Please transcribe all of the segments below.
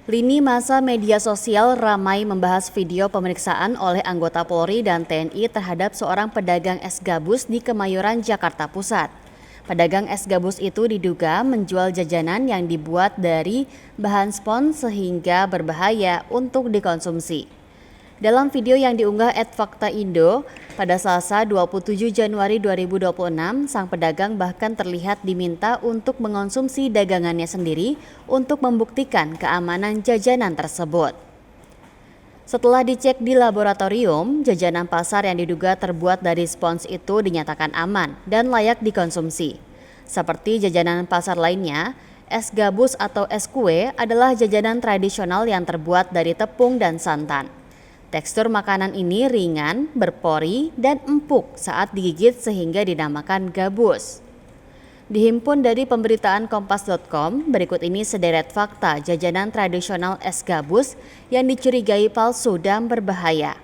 Lini masa media sosial ramai membahas video pemeriksaan oleh anggota Polri dan TNI terhadap seorang pedagang es gabus di Kemayoran, Jakarta Pusat. Pedagang es gabus itu diduga menjual jajanan yang dibuat dari bahan spons sehingga berbahaya untuk dikonsumsi. Dalam video yang diunggah @faktaindo pada Selasa 27 Januari 2026, sang pedagang bahkan terlihat diminta untuk mengonsumsi dagangannya sendiri untuk membuktikan keamanan jajanan tersebut. Setelah dicek di laboratorium, jajanan pasar yang diduga terbuat dari spons itu dinyatakan aman dan layak dikonsumsi. Seperti jajanan pasar lainnya, es gabus atau es kue adalah jajanan tradisional yang terbuat dari tepung dan santan. Tekstur makanan ini ringan, berpori, dan empuk saat digigit sehingga dinamakan gabus. Dihimpun dari pemberitaan kompas.com, berikut ini sederet fakta jajanan tradisional es gabus yang dicurigai palsu dan berbahaya.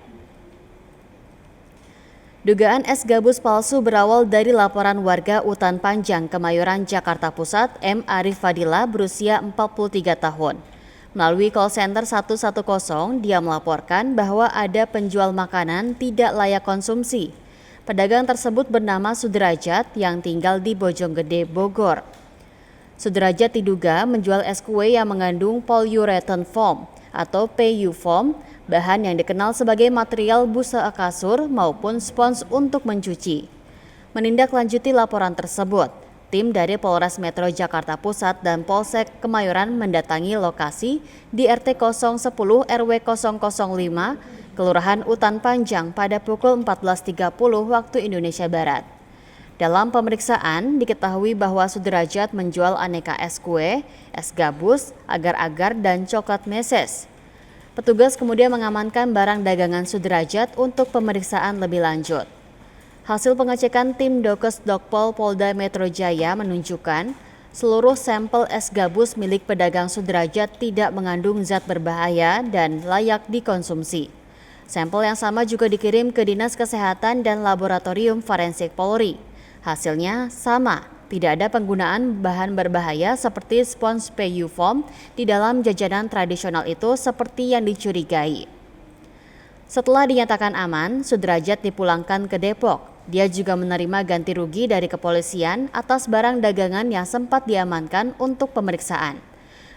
Dugaan es gabus palsu berawal dari laporan warga Utan Panjang, Kemayoran, Jakarta Pusat, M. Arif Fadila berusia 43 tahun. Melalui call center 110, dia melaporkan bahwa ada penjual makanan tidak layak konsumsi. Pedagang tersebut bernama Sudrajat yang tinggal di Bojonggede, Bogor. Sudrajat diduga menjual es kue yang mengandung polyurethane foam atau PU foam, bahan yang dikenal sebagai material busa kasur maupun spons untuk mencuci. Menindaklanjuti laporan tersebut, tim dari Polres Metro Jakarta Pusat dan Polsek Kemayoran mendatangi lokasi di RT 010 RW 005, Kelurahan Utan Panjang pada pukul 14.30 waktu Indonesia Barat. Dalam pemeriksaan, diketahui bahwa Sudrajat menjual aneka es kue, es gabus, agar-agar, dan coklat meses. Petugas kemudian mengamankan barang dagangan Sudrajat untuk pemeriksaan lebih lanjut. Hasil pengecekan tim Dokes Dokpol Polda Metro Jaya menunjukkan seluruh sampel es gabus milik pedagang Sudrajat tidak mengandung zat berbahaya dan layak dikonsumsi. Sampel yang sama juga dikirim ke Dinas Kesehatan dan Laboratorium Forensik Polri. Hasilnya sama, tidak ada penggunaan bahan berbahaya seperti spons PU foam di dalam jajanan tradisional itu seperti yang dicurigai. Setelah dinyatakan aman, Sudrajat dipulangkan ke Depok. Dia juga menerima ganti rugi dari kepolisian atas barang dagangan yang sempat diamankan untuk pemeriksaan.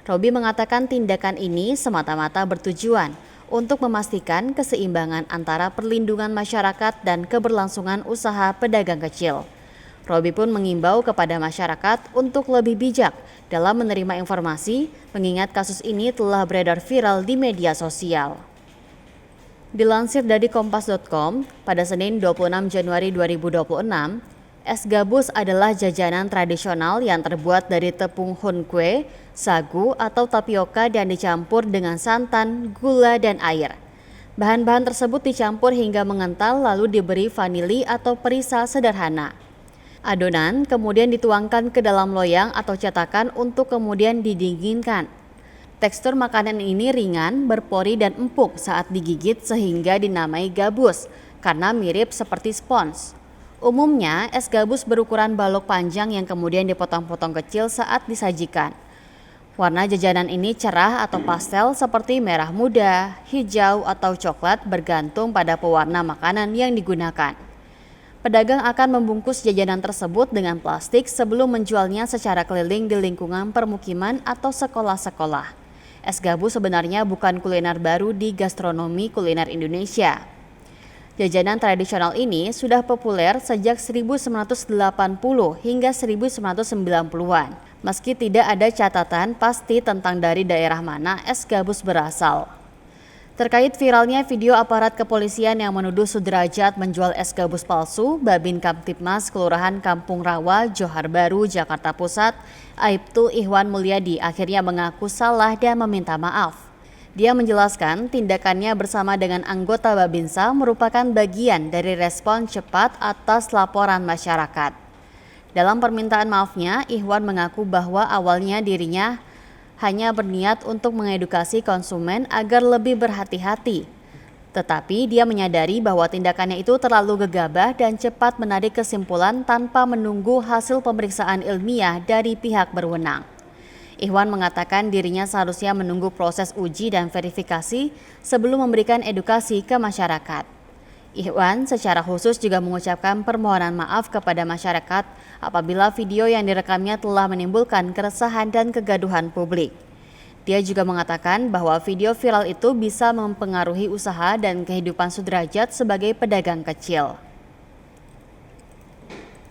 Robi mengatakan tindakan ini semata-mata bertujuan untuk memastikan keseimbangan antara perlindungan masyarakat dan keberlangsungan usaha pedagang kecil. Robi pun mengimbau kepada masyarakat untuk lebih bijak dalam menerima informasi, mengingat kasus ini telah beredar viral di media sosial. Dilansir dari kompas.com, pada Senin 26 Januari 2026, es gabus adalah jajanan tradisional yang terbuat dari tepung hunkwe, sagu atau tapioka dan dicampur dengan santan, gula, dan air. Bahan-bahan tersebut dicampur hingga mengental lalu diberi vanili atau perisa sederhana. Adonan kemudian dituangkan ke dalam loyang atau cetakan untuk kemudian didinginkan. Tekstur makanan ini ringan, berpori dan empuk saat digigit sehingga dinamai gabus karena mirip seperti spons. Umumnya, es gabus berukuran balok panjang yang kemudian dipotong-potong kecil saat disajikan. Warna jajanan ini cerah atau pastel seperti merah muda, hijau atau coklat bergantung pada pewarna makanan yang digunakan. Pedagang akan membungkus jajanan tersebut dengan plastik sebelum menjualnya secara keliling di lingkungan permukiman atau sekolah-sekolah. Es gabus sebenarnya bukan kuliner baru di gastronomi kuliner Indonesia. Jajanan tradisional ini sudah populer sejak 1980 hingga 1990-an, meski tidak ada catatan pasti tentang dari daerah mana es gabus berasal. Terkait viralnya video aparat kepolisian yang menuduh Sudrajat menjual es gabus palsu, Babin Kamtibmas Kelurahan Kampung Rawa, Johar Baru, Jakarta Pusat, Aibtu Ihwan Mulyadi akhirnya mengaku salah dan meminta maaf. Dia menjelaskan tindakannya bersama dengan anggota Babinsa merupakan bagian dari respon cepat atas laporan masyarakat. Dalam permintaan maafnya, Ihwan mengaku bahwa awalnya dirinya hanya berniat untuk mengedukasi konsumen agar lebih berhati-hati. Tetapi dia menyadari bahwa tindakannya itu terlalu gegabah dan cepat menarik kesimpulan tanpa menunggu hasil pemeriksaan ilmiah dari pihak berwenang. Ihwan mengatakan dirinya seharusnya menunggu proses uji dan verifikasi sebelum memberikan edukasi ke masyarakat. Ihwan secara khusus juga mengucapkan permohonan maaf kepada masyarakat apabila video yang direkamnya telah menimbulkan keresahan dan kegaduhan publik. Dia juga mengatakan bahwa video viral itu bisa mempengaruhi usaha dan kehidupan Sudrajat sebagai pedagang kecil.